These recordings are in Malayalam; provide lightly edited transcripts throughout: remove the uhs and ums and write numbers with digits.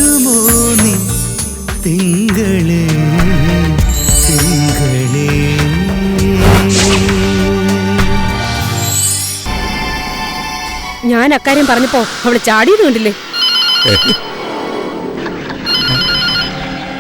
വരുമോ നീ തിങ്കളേ തിങ്കളേ. ഞാൻ അക്കാര്യം പറഞ്ഞപ്പോ അവള് ചാടിയത് കണ്ടില്ലേ?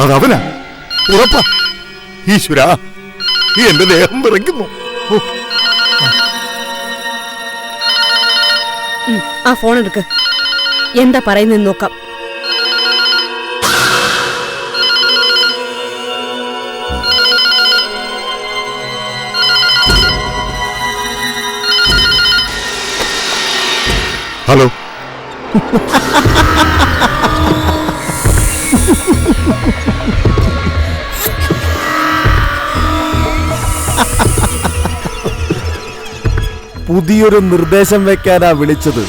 അതവനാ ഉറപ്പാ. ഈശ്വരാ, എന്റെ ദേഹം വിറയ്ക്കുന്നു. ആ ഫോൺ എടുക്ക്, എന്താ പറയുന്നെന്ന് നോക്കാം. ഹലോ. പുതിയൊരു നിർദ്ദേശം വെക്കാനാ വിളിച്ചത്.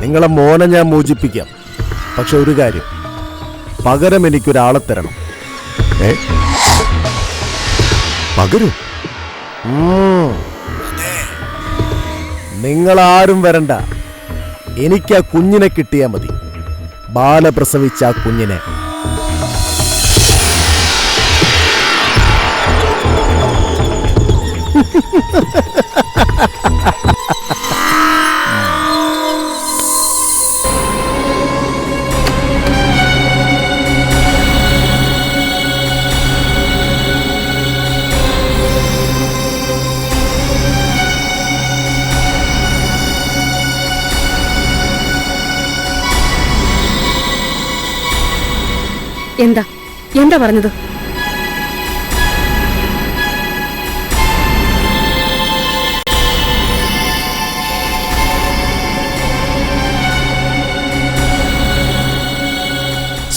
നിങ്ങളെ മോനെ ഞാൻ മോചിപ്പിക്കാം. പക്ഷെ ഒരു കാര്യം, പകരം എനിക്കൊരാളെ തരണം. പകരോ? നിങ്ങളാരും വരണ്ട. എനിക്ക് ആ കുഞ്ഞിനെ കിട്ടിയാ മതി. ബാല പ്രസവിച്ച ആ കുഞ്ഞിനെ. എന്താ എന്താ പറഞ്ഞത്?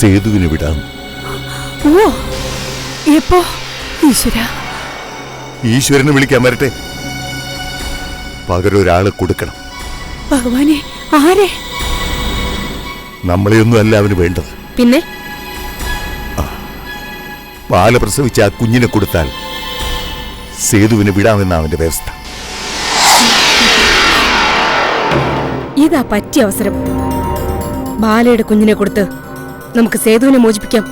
സേതുവിനെ വിടാം. ഓ, എപ്പോ? ഈശ്വരനെ വിളിക്കാൻ വരട്ടെ. പകരം ഒരാളെ കൊടുക്കണം. ഭഗവാനെ, ആരെ? നമ്മളെയൊന്നും അല്ല അവന് വേണ്ടത്. പിന്നെ ബാല പ്രസവിച്ച ആ കുഞ്ഞിനെ കൊടുത്താൽ സേതുവിനെ വിടാമെന്ന അവന്റെ വ്യവസ്ഥ. ഇതാ പറ്റിയ അവസരം. ബാലയുടെ കുഞ്ഞിനെ കൊടുത്ത് നമുക്ക് സേതുവിനെ മോചിപ്പിക്കാം.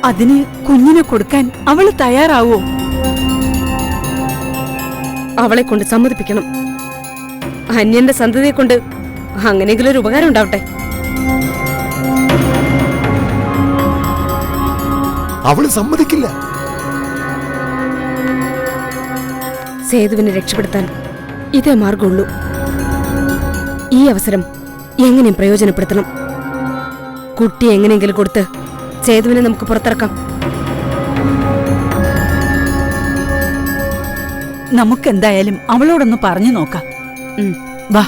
അതിന് കുഞ്ഞിനെ കൊടുക്കാൻ അവള് തയ്യാറാവോ? അവളെ കൊണ്ട് സമ്മതിപ്പിക്കണം. അന്യന്റെ സന്തതിയെ കൊണ്ട് അങ്ങനെയെങ്കിലും ഒരു ഉപകാരം ഉണ്ടാവട്ടെ. അവള് സമ്മതിക്കില്ല. സേതുവിനെ രക്ഷപ്പെടുത്താൻ ഇതേ മാർഗമുള്ളൂ. ഈ അവസരം എങ്ങനെയും പ്രയോജനപ്പെടുത്തണം. കുട്ടിയെ എങ്ങനെയെങ്കിലും കൊടുത്ത് സേതുവിനെ നമുക്ക് പുറത്തിറക്കാം. നമുക്കെന്തായാലും അവളോടൊന്ന് പറഞ്ഞു നോക്കാം. വാ.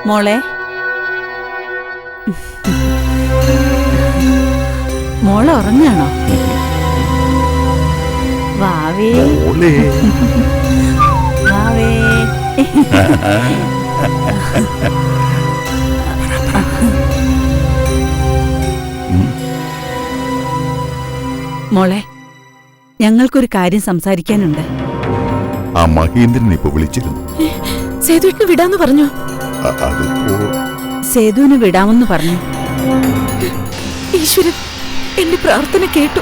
മോളെ, മോളെ ഉറങ്ങാണോ? വാവേ വാവേ. മോളെ, ഞങ്ങൾക്കൊരു കാര്യം സംസാരിക്കാനുണ്ട്. ആ മഹേന്ദ്രൻ ഇപ്പൊ വിളിച്ചിരുന്നു. സേതുവിനെ വിടാന്ന് പറഞ്ഞു. സേതുവിനെ വിടാമെന്ന് പറഞ്ഞു. ഈശ്വരൻ എന്റെ പ്രാർത്ഥന കേട്ടു.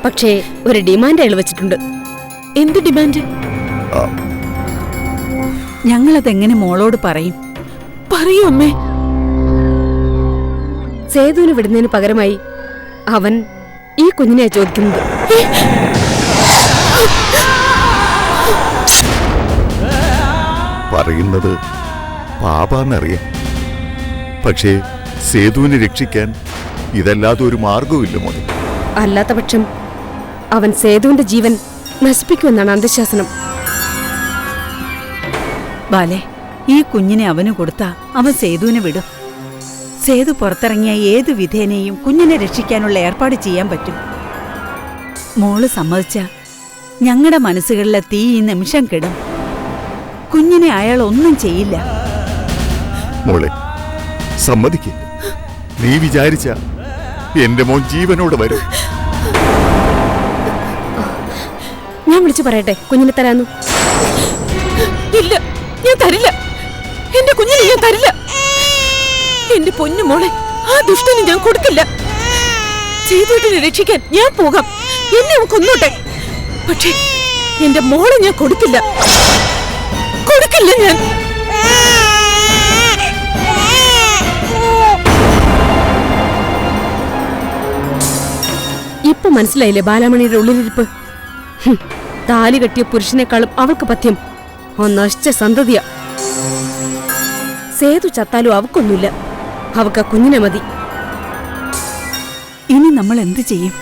പക്ഷേ ഒരു ഡിമാൻഡ് അയാൾ വെച്ചിട്ടുണ്ട്. എന്ത് ഡിമാൻഡ്? ഞങ്ങളതെങ്ങനെ മോളോട് പറയും? പറയൂ അമ്മേ. സേതുവിനെ വിടുന്നതിന് പകരമായി അവൻ ഈ കുഞ്ഞിനെയാ ചോദിക്കുന്നത്. പറയുന്നത് പാപാന്നറിയാം. പക്ഷേ സേതുവിനെ രക്ഷിക്കാൻ ഇതല്ലാതെ ഒരു മാർഗവുമില്ല മോനെ. അല്ലാത്ത പക്ഷം അവൻ സേതുവിന്റെ ജീവൻ നശിപ്പിക്കുമെന്നാണ് അന്ധശാസനം. ബാലെ, ഈ കുഞ്ഞിനെ അവന് കൊടുത്താ അവൻ സേതുവിനെ വിടും. സേതു പുറത്തിറങ്ങിയ ഏതു വിധേനയും കുഞ്ഞിനെ രക്ഷിക്കാനുള്ള ഏർപ്പാട് ചെയ്യാൻ പറ്റും. മോള് സമ്മതിച്ച ഞങ്ങളുടെ മനസ്സുകളിലെ തീ ഈ നിമിഷം കിടും. കുഞ്ഞിനെ അയാൾ ഒന്നും ചെയ്യില്ല. മോളെ സമ്മതിക്ക്. നീ വിചാരിച്ച എന്റെ മോൻ ജീവനോട് വരും. ഞാൻ വിളിച്ചു പറയട്ടെ കുഞ്ഞിനെ തരാന്നു? ഇല്ല, ഞാൻ തരില്ല. എന്റെ കുഞ്ഞിനെ ഞാൻ തരില്ല. എന്റെ പൊന്നു മോളെ ആ ദുഷ്ടന് ഞാൻ കൊടുക്കില്ല. ചെയ്തിട്ടിനെ രക്ഷിക്കാൻ ഞാൻ പോകാം. എന്നെ അവൻ കൊന്നോട്ടെ. പക്ഷേ എന്റെ മോളെ ഞാൻ കൊടുക്കില്ല. കൊടുക്കില്ല ഞാൻ. ഇപ്പൊ മനസ്സിലായില്ലേ ബാലാമണിയുടെ ഉള്ളിലിരിപ്പ്? താലി കെട്ടിയ പുരുഷനേക്കാളും അവൾക്ക് പഥ്യം നശിച്ച സന്തതിയാ. സേതു ചത്താലും അവക്കൊന്നുമില്ല. അവക്ക് ആ കുഞ്ഞിനെ മതി. ഇനി നമ്മൾ എന്ത് ചെയ്യും?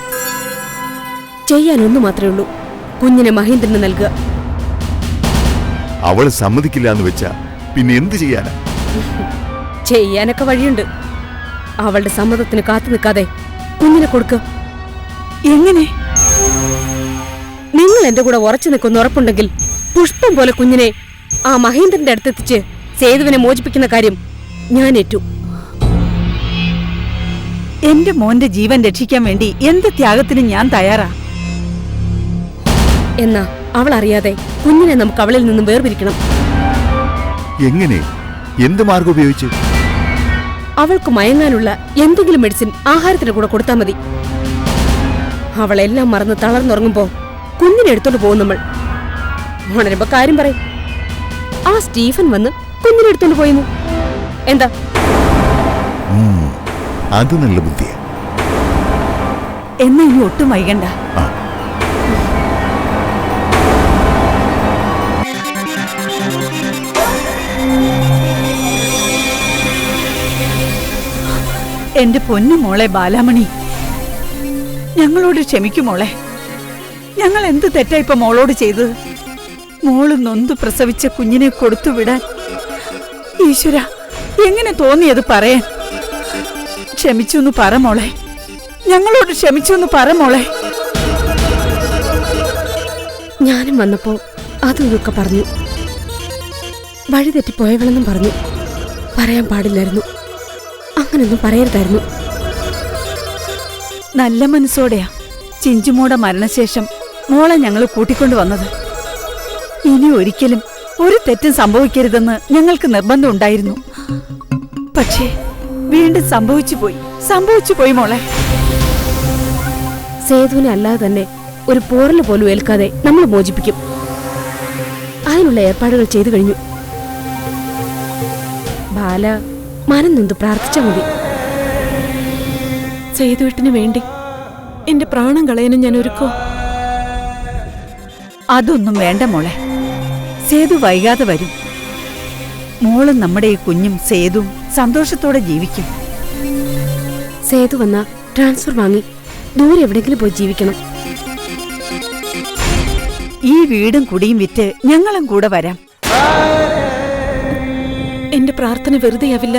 ചെയ്യാനൊന്നു മാത്രമേ ഉള്ളൂ. കുഞ്ഞിനെ മഹേന്ദ്രന് നൽകുക. അവൾ സമ്മതിക്കില്ല എന്ന് വെച്ചാ പിന്നെ എന്ത് ചെയ്യാനാ? ചെയ്യാനൊക്കെ വഴിയുണ്ട്. അവളുടെ സമ്മതത്തിന് കാത്തു നിൽക്കാതെ കുഞ്ഞിനെ കൊടുക്കുക. എങ്ങനെ? നിങ്ങൾ എന്റെ കൂടെ ഉറച്ചു നിൽക്കുന്ന ഉറപ്പുണ്ടെങ്കിൽ പുഷ്പം പോലെ കുഞ്ഞിനെ ആ മഹേന്ദ്രന്റെ അടുത്തെത്തിച്ച് സേതുവിനെ മോചിപ്പിക്കുന്ന കാര്യം ഞാൻ ഏറ്റു. എന്റെ മോന്റെ ജീവൻ രക്ഷിക്കാൻ വേണ്ടി എന്ത് ത്യാഗത്തിനും ഞാൻ തയ്യാറാ. എന്നാ അവൾ അറിയാതെ കുഞ്ഞിനെ നമുക്ക് അവളിൽ നിന്നും വേർപിരിക്കണം. എങ്ങനെ? എന്ത് മാർഗം ഉപയോഗിച്ച്? അവൾക്ക് മയങ്ങാനുള്ള എന്തെങ്കിലും മെഡിസിൻ ആഹാരത്തിന് കൂടെ കൊടുത്താൽ മതി. അവളെല്ലാം മറന്ന് തളർന്നുറങ്ങുമ്പോ കുഞ്ഞിനെ എടുത്തോണ്ട് പോകും നമ്മൾ. ഉണരുമ്പോ കാര്യം പറയും. ആ സ്റ്റീഫൻ വന്ന് കുഞ്ഞിനെ എടുത്തോണ്ട് പോയിരുന്നു. എന്താ? അത് നല്ല ബുദ്ധിയാ. എന്നാ ഇനി ഒട്ടും വൈകണ്ട. എന്റെ പൊന്നു മോളെ ബാലാമണി, ഞങ്ങളോട് ക്ഷമിക്കുമോളെ. ഞങ്ങൾ എന്ത് തെറ്റാ ഇപ്പൊ മോളോട് ചെയ്തത്? മോള് നൊന്ത് പ്രസവിച്ച കുഞ്ഞിനെ കൊടുത്തുവിടാൻ ഈശ്വര എങ്ങനെ തോന്നിയത് പറയാൻ? ക്ഷമിച്ചു പറ മോളെ. ഞങ്ങളോട് ക്ഷമിച്ചു പറ മോളെ. ഞാനും വന്നപ്പോ അതും ഇതൊക്കെ പറഞ്ഞു. വഴിതെറ്റിപ്പോയവളെന്നും പറഞ്ഞു. പറയാൻ പാടില്ലായിരുന്നു. അങ്ങനൊന്നും പറയരുതായിരുന്നു. നല്ല മനസ്സോടെയാ ചിഞ്ചുമോടെ മരണശേഷം മോളെ ഞങ്ങൾ കൂട്ടിക്കൊണ്ടു വന്നത്. ഇനി ഒരിക്കലും ഒരു തെറ്റും സംഭവിക്കരുതെന്ന് ഞങ്ങൾക്ക് നിർബന്ധം ഉണ്ടായിരുന്നു. പക്ഷേ വീണ്ടും സംഭവിച്ചു പോയി മോളെ. സേതുവിനെ അല്ലാതെ തന്നെ ഒരു പോറല് പോലും ഏൽക്കാതെ നമ്മൾ മോചിപ്പിക്കും. അതിനുള്ള ഏർപ്പാടുകൾ ചെയ്തു കഴിഞ്ഞു. ബാല മനം നൊന്ത് പ്രാർത്ഥിച്ചാൽ മതി. സേതുവേട്ടിന് വേണ്ടി എന്റെ പ്രാണം കളയാനും ഞാൻ ഒരുക്കോ? അതൊന്നും വേണ്ട മോളെ. സേതു വൈകാതെ വരും. മോളും നമ്മുടെ ഈ കുഞ്ഞും സേതുവും സന്തോഷത്തോടെ ജീവിക്കും. സേതു വന്ന ട്രാൻസ്ഫർ വാങ്ങി ദൂരെ എവിടെങ്കിലും പോയി ജീവിക്കണം. ഈ വീടും കുടിയും വിറ്റ് ഞങ്ങളും കൂടെ വരാം. എന്റെ പ്രാർത്ഥന വെറുതെയാവില്ല.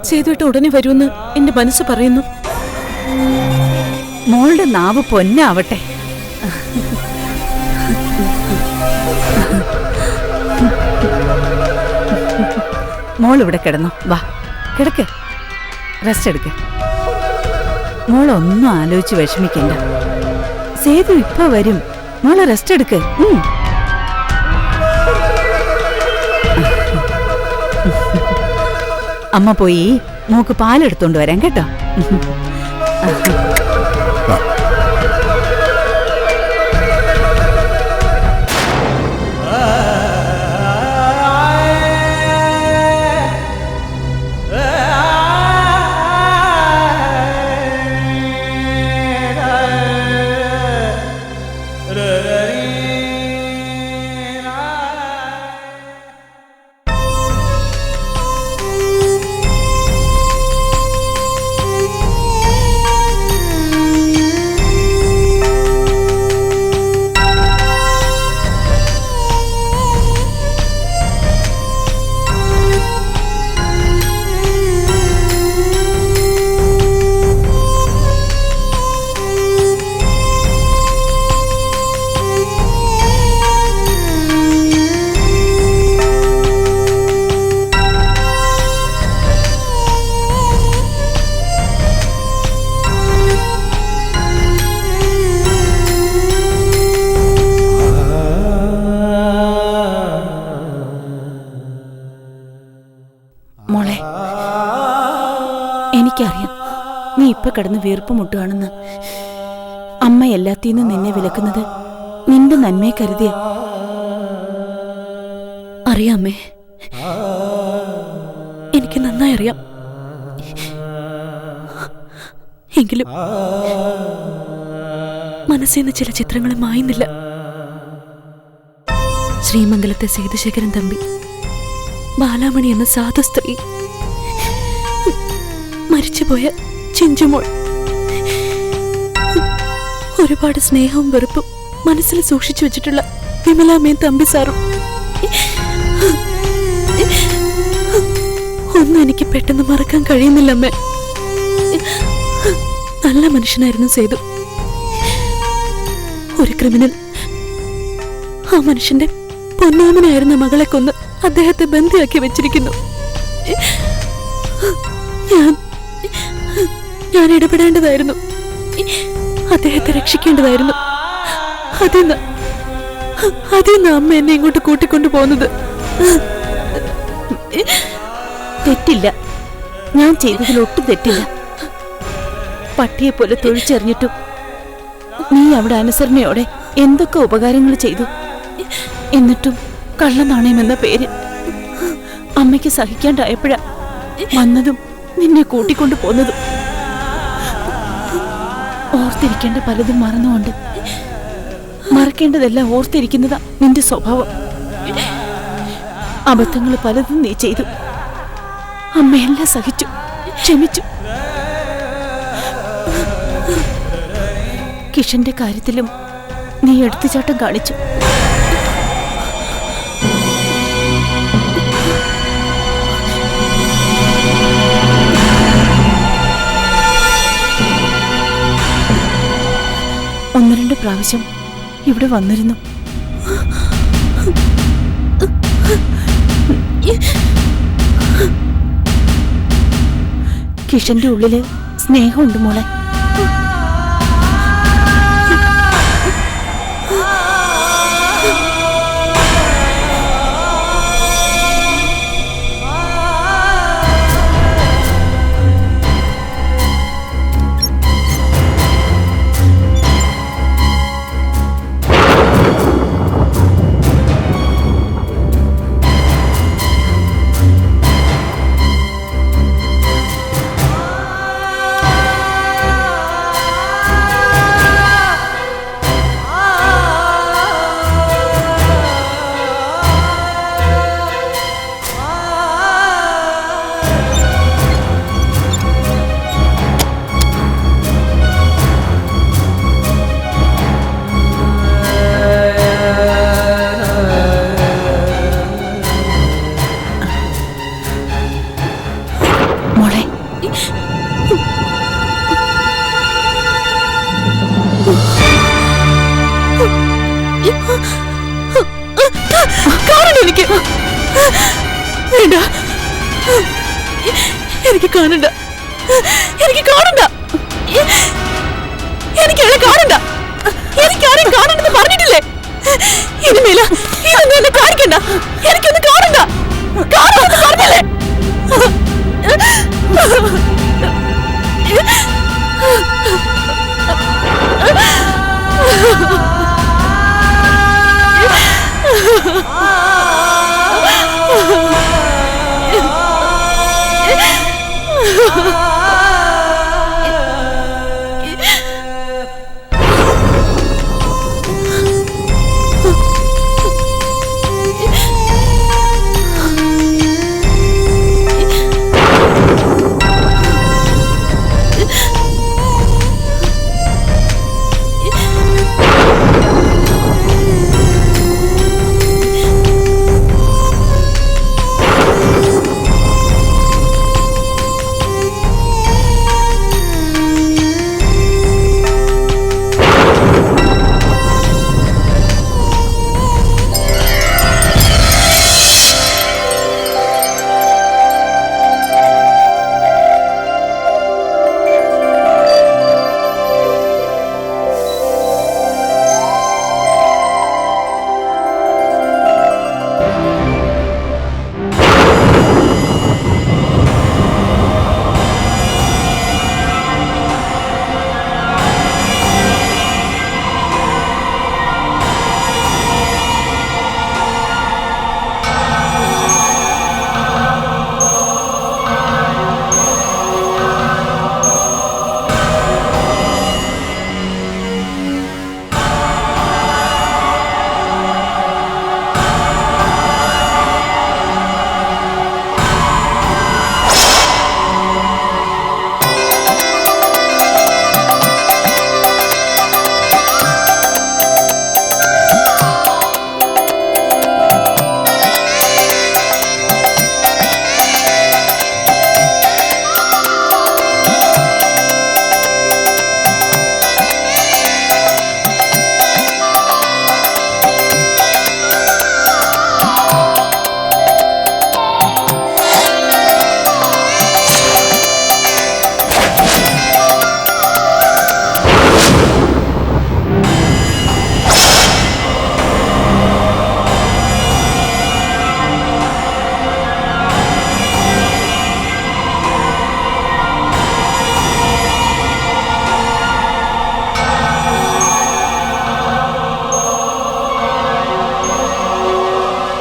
സേതുവേട്ട ഉടനെ വരുമെന്ന് എന്റെ മനസ്സ് പറയുന്നു. മോളുടെ നാവ് പൊന്നാവട്ടെ. മോൾ ഇവിടെ കിടന്നോ. വാ കിടക്ക്, റെസ്റ്റ് എടുക്ക. മോളൊന്നും ആലോചിച്ച് വിഷമിക്കണ്ട. സേതു ഇപ്പൊ വരും. മോള് റെസ്റ്റ് എടുക്ക്. അമ്മ പോയി മോക്ക് പാലെടുത്തോണ്ട് വരാം കേട്ടോ. എനിക്കറിയാം നീ ഇപ്പൊ കിടന്ന് വീർപ്പ് മുട്ടുകയാണെന്ന്. അമ്മ എല്ലാത്തിന്നും നിന്നെ വിലക്കുന്നത് നിന്റെ നന്മയെ കരുതിയ. അറിയാമേ, എനിക്ക് നന്നായി അറിയാം. എങ്കിലും മനസ്സിൽ നിന്ന് ചില ചിത്രങ്ങൾ മായുന്നില്ല. ശ്രീമംഗലത്തെ സേതുശേഖരൻ തമ്പി, ബാലാമണി എന്ന സാധു സ്ത്രീ, മരിച്ചുപോയ ചിഞ്ചുമോൾ, ഒരുപാട് സ്നേഹവും വെറുപ്പും മനസ്സിൽ സൂക്ഷിച്ചു വെച്ചിട്ടുള്ള വിമലാമ്മയും തമ്പി സാറും. ഒന്നും എനിക്ക് പെട്ടെന്ന് മറക്കാൻ കഴിയുന്നില്ല അമ്മേ. നല്ല മനുഷ്യനായിരുന്നു സേതു. ഒരു ക്രിമിനൽ ആ മനുഷ്യന്റെ പൊന്നാമനായിരുന്ന മകളെ കൊന്ന് അദ്ദേഹത്തെ ബന്ദിയാക്കി വെച്ചിരിക്കുന്നു. ഞാൻ ഇടപെടേണ്ടതായിരുന്നു, അദ്ദേഹത്തെ രക്ഷിക്കേണ്ടതായിരുന്നു. അതിന്ന് അമ്മ എന്നെ ഇങ്ങോട്ട് കൂട്ടിക്കൊണ്ടു പോകുന്നത്. തെറ്റില്ല, ഞാൻ ചെയ്തതിൽ ഒട്ടും തെറ്റില്ല. പട്ടിയെ പോലെ തൊഴിച്ചെറിഞ്ഞിട്ടും നീ അവിടെ അനുസരണയോടെ എന്തൊക്കെ ഉപകാരങ്ങൾ ചെയ്തു. എന്നിട്ടും കള്ളനാണയമെന്ന പേര് അമ്മയ്ക്ക് സഹിക്കാണ്ടായപ്പോഴാ വന്നതും നിന്നെ കൂട്ടിക്കൊണ്ടു പോന്നതും. ഓർത്തിരിക്കേണ്ട പലതും മറന്നുകൊണ്ട് മറക്കേണ്ടതെല്ലാം ഓർത്തിരിക്കുന്നതാ നിന്റെ സ്വഭാവം. അബദ്ധങ്ങൾ പലതും നീ ചെയ്തു. അമ്മയെല്ലാം സഹിച്ചു, ക്ഷമിച്ചു. കിഷന്റെ കാര്യത്തിലും നീ എടുത്തുചാട്ടം കാണിച്ചു. ഒന്ന് രണ്ട് പ്രാവശ്യം ഇവിടെ വന്നിരുന്നു. കിഷന്റെ ഉള്ളില് സ്നേഹമുണ്ട് മോളെ. എനിക്ക് കാണണ്ട, എനിക്ക് കാണണ്ട, എനിക്കയാളെ കാണണ്ട, എനിക്കാരെയും കാണണ്ടെന്ന് പറഞ്ഞിട്ടില്ലേ? ഇനിമേല ഇതൊന്നും എന്നെ കാണിക്കണ്ട, എനിക്കൊന്നും കാണണ്ട, കാണണമെന്ന് പറഞ്ഞില്ലേ? Ha ha ha!